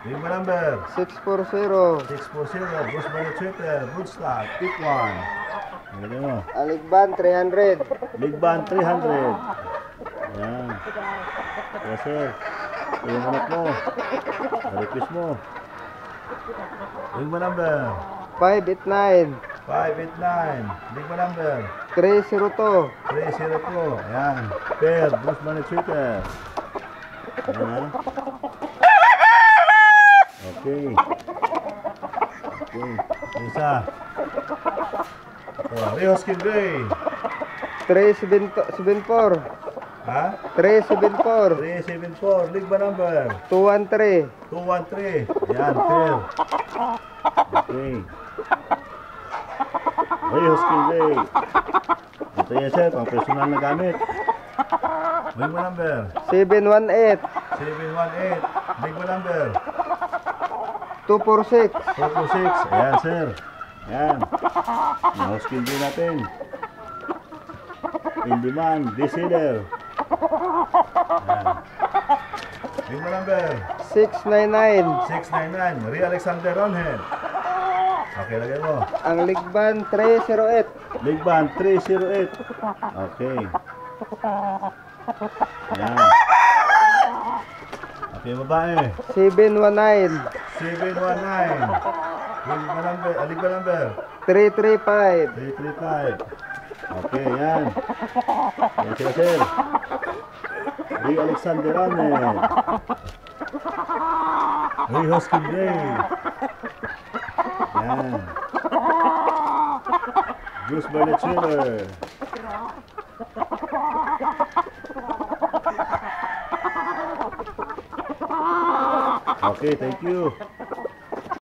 Ring ba number? 640. 640. Bruce Balichueter. Woodstock. Pick 1. Nilagay mo. Aligban 300. Big Band 300. Ayan. Yes, sir. Ito yung anak mo. Na-request mo. Ring ba number? 589. 589. Ring ba number? 302. 302. Ayan. Pair. Bruce Balichueter. Ayan, ha? Okay. Okay. Isa. Rios Gray. 374. Ha? 374. 374. League ba number? 213. 213. Ayan, fair. Okay. Rios Gray. Ito yan, sir. Pang personal na gamit. League ba number? 718. 718. League ba number? 246. 426. Ayan, sir. Ayan. Na-skill din natin. In demand. Desealer. Ayan. Ring mo number. 699. 699. Ria Alexander Ronhead. Okay, lagay mo. Ang Ligban 308. Big Band 308. Okay. Ayan. Okay, babae. 719. 719. Ring mo number. Alig ba number? 335. 335. Okay, yan. Yan sila, sir. Ray Alexander Ronhead. Ray Husky Gray. Yan. Bruce Balichueter. Okay, thank you.